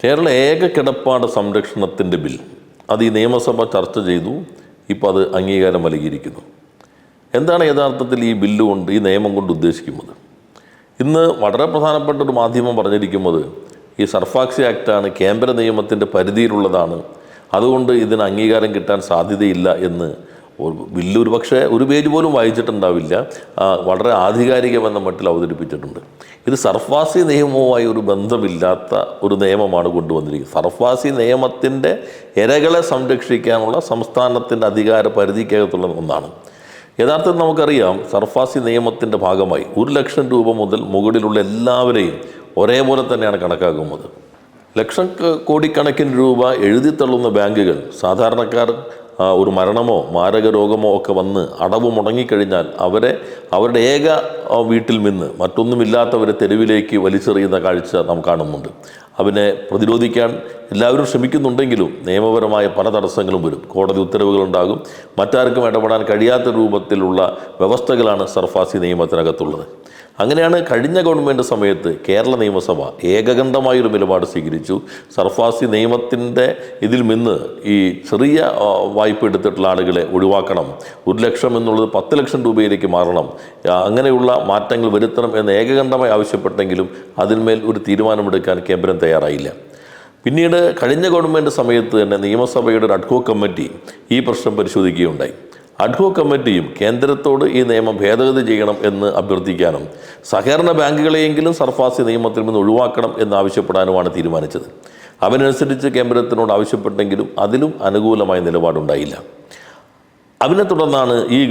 കേരള ഏക കിടപ്പാട സംരക്ഷണത്തിൻ്റെ ബിൽ അത് ഈ നിയമസഭ ചർച്ച ചെയ്തു. ഇപ്പോൾ അത് അംഗീകാരം നൽകിയിരിക്കുന്നു. എന്താണ് യഥാർത്ഥത്തിൽ ഈ ബില്ല് കൊണ്ട്, ഈ നിയമം കൊണ്ട് ഉദ്ദേശിക്കുന്നത്? ഇന്ന് വളരെ പ്രധാനപ്പെട്ട ഒരു മാധ്യമം പറഞ്ഞിരിക്കുന്നത് ഈ സർഫാക്സി ആക്റ്റാണ് കേന്ദ്ര നിയമത്തിൻ്റെ പരിധിയിലുള്ളതാണ്, അതുകൊണ്ട് ഇതിന് അംഗീകാരം കിട്ടാൻ സാധ്യതയില്ല എന്ന്. ബില്ല് ഒരു പക്ഷേ ഒരു പേജ് പോലും വായിച്ചിട്ടുണ്ടാവില്ല, വളരെ ആധികാരികമെന്ന മട്ടിൽ അവതരിപ്പിച്ചിട്ടുണ്ട്. ഇത് സർഫാസി നിയമവുമായി ഒരു ബന്ധമില്ലാത്ത ഒരു നിയമമാണ് കൊണ്ടുവന്നിരിക്കുന്നത്. സർഫാസി നിയമത്തിൻ്റെ ഇരകളെ സംരക്ഷിക്കാനുള്ള സംസ്ഥാനത്തിൻ്റെ അധികാര പരിധിക്കകത്തുള്ള ഒന്നാണ്. യഥാർത്ഥത്തിൽ നമുക്കറിയാം, സർഫാസി നിയമത്തിൻ്റെ ഭാഗമായി 1 ലക്ഷം രൂപ മുതൽ മുകളിലുള്ള എല്ലാവരെയും ഒരേപോലെ തന്നെയാണ് കണക്കാക്കുന്നത്. കോടിക്കണക്കിന് രൂപ എഴുതിത്തള്ളുന്ന ബാങ്കുകൾ സാധാരണക്കാർ ഒരു മരണമോ മാരക രോഗമോ ഒക്കെ വന്ന് അടവ് മുടങ്ങിക്കഴിഞ്ഞാൽ അവരുടെ ഏക വീട്ടിൽ നിന്ന് മറ്റൊന്നുമില്ലാത്തവരെ തെരുവിലേക്ക് വലിച്ചെറിയുന്ന കാഴ്ച നാം കാണുന്നുണ്ട്. അതിനെ പ്രതിരോധിക്കാൻ എല്ലാവരും ശ്രമിക്കുന്നുണ്ടെങ്കിലും നിയമപരമായ പല തടസ്സങ്ങളും വരും. കോടതി ഉത്തരവുകളുണ്ടാകും. മറ്റാർക്കും ഇടപെടാൻ കഴിയാത്ത രൂപത്തിലുള്ള വ്യവസ്ഥകളാണ് സർഫാസി നിയമത്തിനകത്തുള്ളത്. അങ്ങനെയാണ് കഴിഞ്ഞ ഗവൺമെൻറ് സമയത്ത് കേരള നിയമസഭ ഏകകണ്ഠമായൊരു നിലപാട് സ്വീകരിച്ചു. സർഫാസി നിയമത്തിൻ്റെ ഇതിൽ നിന്ന് ഈ ചെറിയ വായ്പ എടുത്തിട്ടുള്ള ആളുകളെ ഒഴിവാക്കണം, 1 ലക്ഷം എന്നുള്ളത് 10 ലക്ഷം രൂപയിലേക്ക് മാറണം, അങ്ങനെയുള്ള മാറ്റങ്ങൾ വരുത്തണം എന്ന് ഏകകണ്ഠമായി ആവശ്യപ്പെട്ടെങ്കിലും അതിന്മേൽ ഒരു തീരുമാനമെടുക്കാൻ കേന്ദ്രം തയ്യാറായില്ല. പിന്നീട് കഴിഞ്ഞ ഗവൺമെൻറ് സമയത്ത് തന്നെ നിയമസഭയുടെ ഒരു അഡ്ഹോക് കമ്മിറ്റി ഈ പ്രശ്നം പരിശോധിക്കുകയുണ്ടായി. അഡ്ഹോക് കമ്മിറ്റിയും കേന്ദ്രത്തോട് ഈ നിയമം ഭേദഗതി ചെയ്യണം എന്ന് അഭ്യർത്ഥിക്കാനും സഹകരണ ബാങ്കുകളെയെങ്കിലും സർഫാസി നിയമത്തിൽ നിന്ന് ഒഴിവാക്കണം എന്നാവശ്യപ്പെടാനുമാണ് തീരുമാനിച്ചത്. അതിനനുസരിച്ച് കേന്ദ്രത്തിനോട് ആവശ്യപ്പെട്ടെങ്കിലും അതിലും അനുകൂലമായ നിലപാടുണ്ടായില്ല. അതിനെ തുടർന്നാണ് ഈ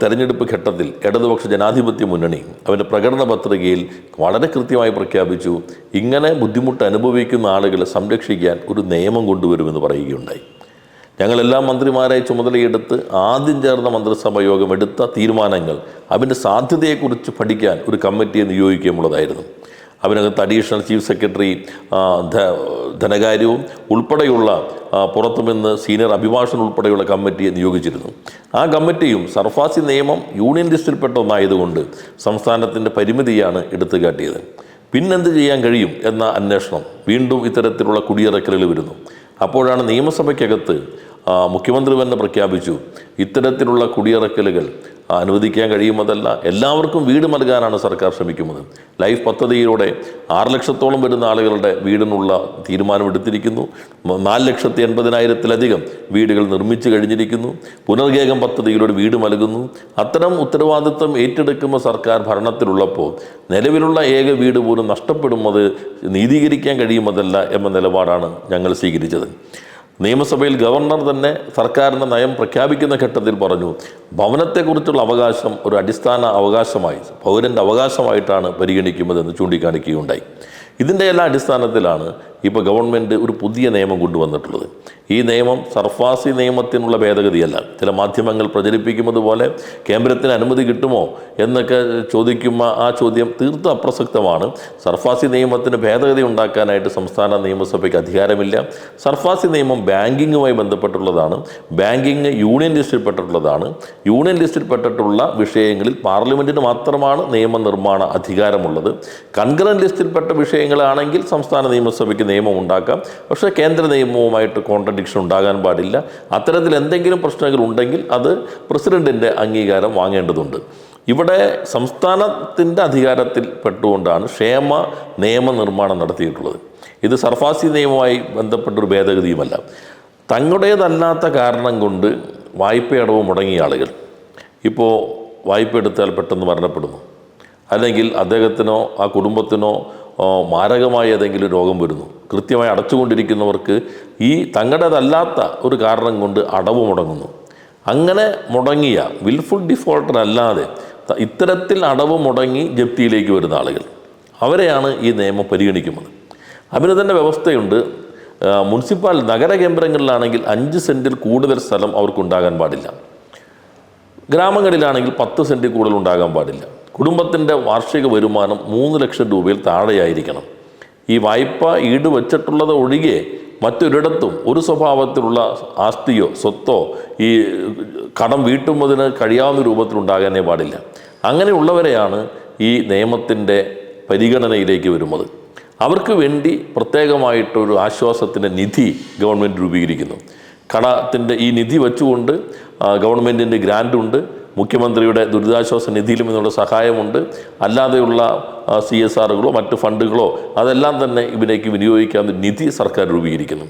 തെരഞ്ഞെടുപ്പ് ഘട്ടത്തിൽ ഇടതുപക്ഷ ജനാധിപത്യ മുന്നണി അവൻ്റെ പ്രകടന പത്രികയിൽ വളരെ കൃത്യമായി പ്രഖ്യാപിച്ചു, ഇങ്ങനെ ബുദ്ധിമുട്ട് അനുഭവിക്കുന്ന ആളുകളെ സംരക്ഷിക്കാൻ ഒരു നിയമം കൊണ്ടുവരുമെന്ന് പറയുകയുണ്ടായി. ഞങ്ങളെല്ലാം മന്ത്രിമാരെ ചുമതലയെടുത്ത് ആദ്യം ചേർന്ന മന്ത്രിസഭ യോഗം എടുത്ത തീരുമാനങ്ങൾ അതിൻ്റെ സാധ്യതയെക്കുറിച്ച് പഠിക്കാൻ ഒരു കമ്മിറ്റിയെ നിയോഗിക്കാനുള്ളതായിരുന്നു. അതിനകത്ത് അഡീഷണൽ ചീഫ് സെക്രട്ടറി ധനകാര്യവും ഉൾപ്പെടെയുള്ള പുറത്തുനിന്ന് സീനിയർ അഭിഭാഷകൻ ഉൾപ്പെടെയുള്ള കമ്മിറ്റിയെ നിയോഗിച്ചിരുന്നു. ആ കമ്മിറ്റിയും സർഫാസി നിയമം യൂണിയൻ ലിസ്റ്റിൽപ്പെട്ട ഒന്നായതുകൊണ്ട് സംസ്ഥാനത്തിൻ്റെ പരിമിതിയാണ് എടുത്തു കാട്ടിയത്. പിന്നെന്ത് ചെയ്യാൻ കഴിയും എന്ന അന്വേഷണം വീണ്ടും ഇത്തരത്തിലുള്ള കുടിയിറക്കലുകൾ വരുന്നു. അപ്പോഴാണ് നിയമസഭയ്ക്കകത്ത് മുഖ്യമന്ത്രി തന്നെ പ്രഖ്യാപിച്ചു, ഇത്തരത്തിലുള്ള കുടിയിറക്കലുകൾ അനുവദിക്കാൻ കഴിയുന്നതല്ല, എല്ലാവർക്കും വീട് നൽകാനാണ് സർക്കാർ ശ്രമിക്കുന്നത്. ലൈഫ് പദ്ധതിയിലൂടെ 6 ലക്ഷത്തോളം വരുന്ന ആളുകളുടെ വീടിനുള്ള തീരുമാനമെടുത്തിരിക്കുന്നു. 4,80,000-ത്തിലധികം വീടുകൾ നിർമ്മിച്ചു കഴിഞ്ഞിരിക്കുന്നു. പുനർഗേഹം പദ്ധതിയിലൂടെ വീട് നൽകുന്നു. അത്തരം ഉത്തരവാദിത്വം ഏറ്റെടുക്കുന്ന സർക്കാർ ഭരണത്തിലുള്ളപ്പോൾ നിലവിലുള്ള ഏക വീട് പോലും നഷ്ടപ്പെടുന്നത് നീതീകരിക്കാൻ കഴിയുന്നതല്ല എന്ന നിലപാടാണ് ഞങ്ങൾ സ്വീകരിച്ചത്. നിയമസഭയിൽ ഗവർണർ തന്നെ സർക്കാരിൻ്റെ നയം പ്രഖ്യാപിക്കുന്ന ഘട്ടത്തിൽ പറഞ്ഞു, ഭവനത്തെക്കുറിച്ചുള്ള അവകാശം ഒരു അടിസ്ഥാന അവകാശമായി, പൗരൻ്റെ അവകാശമായിട്ടാണ് പരിഗണിക്കുന്നതെന്ന് ചൂണ്ടിക്കാണിക്കുകയുണ്ടായി. ഇതിൻ്റെ എല്ലാ അടിസ്ഥാനത്തിലാണ് ഇപ്പോൾ ഗവൺമെൻറ് ഒരു പുതിയ നിയമം കൊണ്ടുവന്നിട്ടുള്ളത്. ഈ നിയമം സർഫാസി നിയമത്തിനുള്ള ഭേദഗതിയല്ല. ചില മാധ്യമങ്ങൾ പ്രചരിപ്പിക്കുന്നത് പോലെ കേന്ദ്രത്തിന് അനുമതി കിട്ടുമോ എന്നൊക്കെ ചോദിക്കുന്ന ആ ചോദ്യം തീർത്തും അപ്രസക്തമാണ്. സർഫാസി നിയമത്തിന് ഭേദഗതി ഉണ്ടാക്കാനായിട്ട് സംസ്ഥാന നിയമസഭയ്ക്ക് അധികാരമില്ല. സർഫാസി നിയമം ബാങ്കിങ്ങുമായി ബന്ധപ്പെട്ടുള്ളതാണ്. ബാങ്കിങ് യൂണിയൻ ലിസ്റ്റിൽപ്പെട്ടിട്ടുള്ളതാണ്. യൂണിയൻ ലിസ്റ്റിൽപ്പെട്ടിട്ടുള്ള വിഷയങ്ങളിൽ പാർലമെൻറ്റിന് മാത്രമാണ് നിയമനിർമ്മാണ അധികാരമുള്ളത്. കൺകറന്റ് ലിസ്റ്റിൽപ്പെട്ട വിഷയങ്ങളാണെങ്കിൽ സംസ്ഥാന നിയമസഭയ്ക്ക് നിയമം ഉണ്ടാക്കാം. പക്ഷേ കേന്ദ്ര നിയമവുമായിട്ട് കോൺട്രഡിക്ഷൻ ഉണ്ടാകാൻ പാടില്ല. അത്തരത്തിൽ എന്തെങ്കിലും പ്രശ്നങ്ങൾ ഉണ്ടെങ്കിൽ അത് പ്രസിഡന്റിൻ്റെ അംഗീകാരം വാങ്ങേണ്ടതുണ്ട്. ഇവിടെ സംസ്ഥാനത്തിൻ്റെ അധികാരത്തിൽ പെട്ടുകൊണ്ടാണ് ക്ഷേമ നിയമനിർമ്മാണം നടത്തിയിട്ടുള്ളത്. ഇത് സർഫാസി നിയമവുമായി ബന്ധപ്പെട്ടൊരു ഭേദഗതിയുമല്ല. തങ്ങളുടേതല്ലാത്ത കാരണം കൊണ്ട് വായ്പയടവ് മുടങ്ങിയ ആളുകൾ ഇപ്പോൾ വായ്പ എടുത്താൽ പെട്ടെന്ന് മരണപ്പെടുന്നു, അല്ലെങ്കിൽ അദ്ദേഹത്തിനോ ആ കുടുംബത്തിനോ മാരകമായ ഏതെങ്കിലും രോഗം വരുന്നു, കൃത്യമായി അടച്ചുകൊണ്ടിരിക്കുന്നവർക്ക് ഈ തങ്ങളുടേതല്ലാത്ത ഒരു കാരണം കൊണ്ട് അടവ് മുടങ്ങുന്നു. അങ്ങനെ മുടങ്ങിയ വിൽഫുൾ ഡിഫോൾട്ടർ അല്ലാതെ ഇത്തരത്തിൽ അടവ് മുടങ്ങി ജപ്തിയിലേക്ക് വരുന്ന ആളുകൾ, അവരെയാണ് ഈ നിയമം പരിഗണിക്കുന്നത്. അതിന് തന്നെ വ്യവസ്ഥയുണ്ട്. മുനിസിപ്പൽ നഗര കേന്ദ്രങ്ങളിലാണെങ്കിൽ 5 സെൻറ്റിൽ കൂടുതൽ സ്ഥലം അവർക്കുണ്ടാകാൻ പാടില്ല. ഗ്രാമങ്ങളിലാണെങ്കിൽ 10 സെൻറ്റിൽ കൂടുതൽ ഉണ്ടാകാൻ പാടില്ല. കുടുംബത്തിൻ്റെ വാർഷിക വരുമാനം 3 ലക്ഷം രൂപയിൽ താഴെയായിരിക്കണം. ഈ വായ്പ ഈട് വച്ചിട്ടുള്ളത് ഒഴികെ മറ്റൊരിടത്തും ഒരു സ്വഭാവത്തിലുള്ള ആസ്തിയോ സ്വത്തോ ഈ കടം വീട്ടുന്നതിന് കഴിയാവുന്ന രൂപത്തിലുണ്ടാകാനേ പാടില്ല. അങ്ങനെയുള്ളവരെയാണ് ഈ നിയമത്തിൻ്റെ പരിഗണനയിലേക്ക് വരുന്നത്. അവർക്ക് വേണ്ടി പ്രത്യേകമായിട്ടൊരു ആശ്വാസത്തിൻ്റെ നിധി ഗവൺമെൻറ് രൂപീകരിക്കുന്നു. കടത്തിൻ്റെ ഈ നിധി വെച്ചുകൊണ്ട് ഗവൺമെൻറ്റിൻ്റെ ഗ്രാൻറ്റുണ്ട്, മുഖ്യമന്ത്രിയുടെ ദുരിതാശ്വാസ നിധിയിലും നിന്നുള്ള സഹായമുണ്ട്, അല്ലാതെയുള്ള CSRകളോ മറ്റ് ഫണ്ടുകളോ അതെല്ലാം തന്നെ ഇതിലേക്ക് വിനിയോഗിക്കാവുന്ന നിധി സർക്കാർ രൂപീകരിക്കുന്നു.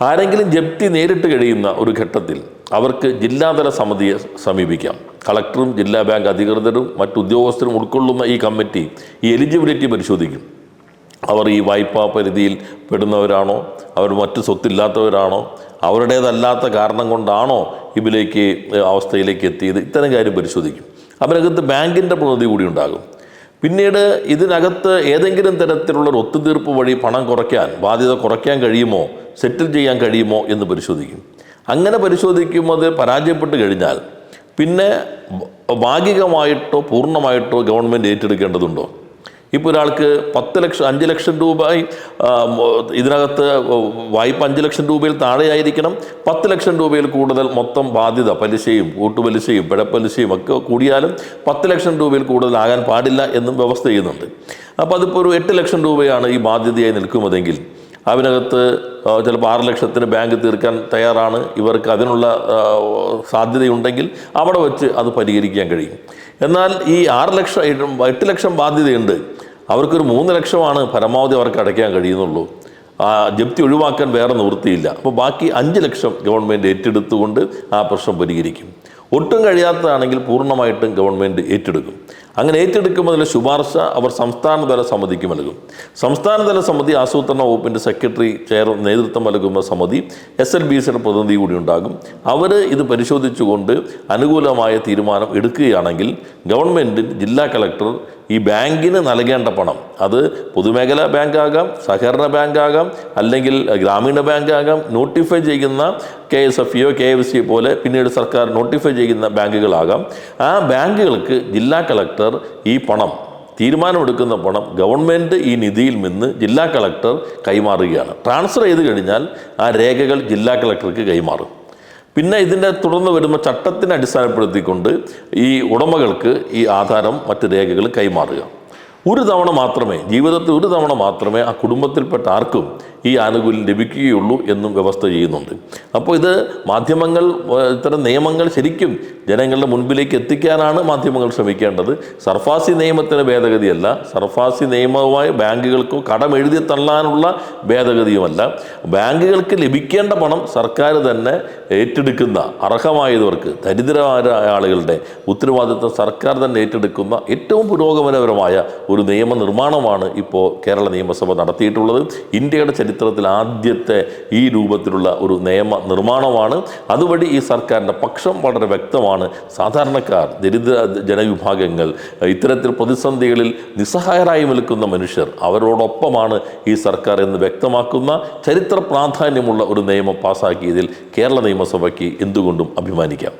ആരെങ്കിലും ജപ്തി നേരിട്ട് കഴിയുന്ന ഒരു ഘട്ടത്തിൽ അവർക്ക് ജില്ലാതല സമിതിയെ സമീപിക്കാം. കളക്ടറും ജില്ലാ ബാങ്ക് അധികൃതരും മറ്റുദ്യോഗസ്ഥരും ഉൾക്കൊള്ളുന്ന ഈ കമ്മിറ്റി ഈ എലിജിബിലിറ്റി പരിശോധിക്കും. അവർ ഈ വായ്പാ പരിധിയിൽ പെടുന്നവരാണോ, അവർ മറ്റു സ്വത്തില്ലാത്തവരാണോ, അവരുടേതല്ലാത്ത കാരണം കൊണ്ടാണോ ഇതിലേക്ക് അവസ്ഥയിലേക്ക് എത്തിയത്, ഇത്തരം കാര്യം പരിശോധിക്കും. അതിനകത്ത് ബാങ്കിൻ്റെ പ്രതിനിധി കൂടി ഉണ്ടാകും. പിന്നീട് ഇതിനകത്ത് ഏതെങ്കിലും തരത്തിലുള്ളൊരു ഒത്തുതീർപ്പ് വഴി പണം കുറയ്ക്കാൻ, ബാധ്യത കുറയ്ക്കാൻ കഴിയുമോ, സെറ്റിൽ ചെയ്യാൻ കഴിയുമോ എന്ന് പരിശോധിക്കും. അങ്ങനെ പരിശോധിക്കുമ്പോൾ പരാജയപ്പെട്ട് കഴിഞ്ഞാൽ പിന്നെ ഭാഗികമായിട്ടോ പൂർണ്ണമായിട്ടോ ഗവൺമെൻറ് ഏറ്റെടുക്കേണ്ടതുണ്ടോ? ഇപ്പോൾ ഒരാൾക്ക് 5 ലക്ഷം രൂപ ഇതിനകത്ത് വായ്പ 5 ലക്ഷം രൂപയിൽ താഴെയായിരിക്കണം. 10 ലക്ഷം രൂപയിൽ കൂടുതൽ മൊത്തം ബാധ്യത, പലിശയും കൂട്ടുപലിശയും പിഴപ്പലിശയും ഒക്കെ കൂടിയാലും 10 ലക്ഷം രൂപയിൽ കൂടുതലാകാൻ പാടില്ല എന്നും വ്യവസ്ഥ ചെയ്യുന്നുണ്ട്. അപ്പോൾ അതിപ്പോൾ ഒരു 8 ലക്ഷം രൂപയാണ് ഈ ബാധ്യതയായി നിൽക്കുന്നതെങ്കിൽ അതിനകത്ത് ചിലപ്പോൾ 6 ലക്ഷത്തിന് ബാങ്ക് തീർക്കാൻ തയ്യാറാണ്, ഇവർക്ക് അതിനുള്ള സാധ്യതയുണ്ടെങ്കിൽ അവിടെ വെച്ച് അത് പരിഹരിക്കാൻ കഴിയും. എന്നാൽ ഈ 8 ലക്ഷം ബാധ്യതയുണ്ട്, അവർക്കൊരു 3 ലക്ഷമാണ് പരമാവധി അവർക്ക് അടയ്ക്കാൻ കഴിയുന്നുള്ളൂ. ജപ്തി ഒഴിവാക്കാൻ വേറെ നിവൃത്തിയില്ല. അപ്പോൾ ബാക്കി 5 ലക്ഷം ഗവൺമെൻറ് ഏറ്റെടുത്തുകൊണ്ട് ആ പ്രശ്നം പരിഹരിക്കും. ഒട്ടും കഴിയാത്തതാണെങ്കിൽ പൂർണ്ണമായിട്ടും ഗവൺമെൻറ് ഏറ്റെടുക്കും. അങ്ങനെ ഏറ്റെടുക്കുമ്പോൾ അതിലെ ശുപാർശ അവർ സംസ്ഥാനതല സമിതിക്ക് നൽകും. സംസ്ഥാനതല സമിതി ആസൂത്രണ വകുപ്പിൻ്റെ സെക്രട്ടറി നേതൃത്വം നൽകുന്ന സമിതി SLBCയുടെ പ്രതിനിധി കൂടി ഉണ്ടാകും. അവർ ഇത് പരിശോധിച്ചുകൊണ്ട് അനുകൂലമായ തീരുമാനം എടുക്കുകയാണെങ്കിൽ ഗവൺമെൻറ് ജില്ലാ കളക്ടർ ഈ ബാങ്കിന് നൽകേണ്ട പണം, അത് പൊതുമേഖലാ ബാങ്കാകാം, സഹകരണ ബാങ്കാകാം, അല്ലെങ്കിൽ ഗ്രാമീണ ബാങ്കാകാം, നോട്ടിഫൈ ചെയ്യുന്ന KSFO KFC പോലെ പിന്നീട് സർക്കാർ നോട്ടിഫൈ ചെയ്യുന്ന ബാങ്കുകളാകാം, ആ ബാങ്കുകൾക്ക് ജില്ലാ കളക്ടർ ഈ പണം, തീരുമാനമെടുക്കുന്ന പണം ഗവൺമെൻറ് ഈ നിധിയിൽ നിന്ന് ജില്ലാ കളക്ടർ കൈമാറുകയാണ്. ട്രാൻസ്ഫർ ചെയ്ത് കഴിഞ്ഞാൽ ആ രേഖകൾ ജില്ലാ കളക്ടർക്ക് കൈമാറും. പിന്നെ ഇതിൻ്റെ തുടർന്ന് വരുന്ന ചട്ടത്തിനെ അടിസ്ഥാനപ്പെടുത്തിക്കൊണ്ട് ഈ ഉടമകൾക്ക് ഈ ആധാരം മറ്റ് രേഖകൾ കൈമാറുക. ഒരു തവണ മാത്രമേ, ജീവിതത്തിൽ ഒരു തവണ മാത്രമേ ആ കുടുംബത്തിൽപ്പെട്ട ആർക്കും ഈ ആനുകൂല്യം ലഭിക്കുകയുള്ളൂ എന്നും വ്യവസ്ഥ ചെയ്യുന്നുണ്ട്. അപ്പോൾ ഇത് മാധ്യമങ്ങൾ ഇത്തരം നിയമങ്ങൾ ശരിക്കും ജനങ്ങളുടെ മുൻപിലേക്ക് എത്തിക്കാനാണ് മാധ്യമങ്ങൾ ശ്രമിക്കേണ്ടത്. സർഫാസി നിയമത്തിന് ഭേദഗതിയല്ല, സർഫാസി നിയമവുമായി ബാങ്കുകൾക്ക് കടം എഴുതി തള്ളാനുള്ള ഭേദഗതിയുമല്ല. ബാങ്കുകൾക്ക് ലഭിക്കേണ്ട പണം സർക്കാർ തന്നെ ഏറ്റെടുക്കുന്ന, അർഹമായവർക്ക്, ദരിദ്രമായ ആളുകളുടെ ഉത്തരവാദിത്വം സർക്കാർ തന്നെ ഏറ്റെടുക്കുന്ന ഏറ്റവും പുരോഗമനപരമായ ഒരു നിയമനിർമ്മാണമാണ് ഇപ്പോൾ കേരള നിയമസഭ നടത്തിയിട്ടുള്ളത്. ഇന്ത്യയുടെ ചരിത്രത്തിൽ ആദ്യത്തെ ഈ രൂപത്തിലുള്ള ഒരു നിയമ നിർമ്മാണമാണ്. അതുവഴി ഈ സർക്കാരിൻ്റെ പക്ഷം വളരെ വ്യക്തമാണ്. സാധാരണക്കാർ, ദരിദ്ര ജനവിഭാഗങ്ങൾ, ഇത്തരത്തിൽ പ്രതിസന്ധികളിൽ നിസ്സഹായരായി നിൽക്കുന്ന മനുഷ്യർ, അവരോടൊപ്പമാണ് ഈ സർക്കാർ എന്ന് വ്യക്തമാക്കുന്ന ചരിത്ര പ്രാധാന്യമുള്ള ഒരു നിയമം പാസാക്കിയതിൽ കേരള നിയമസഭയ്ക്ക് എന്തുകൊണ്ടും അഭിമാനിക്കാം.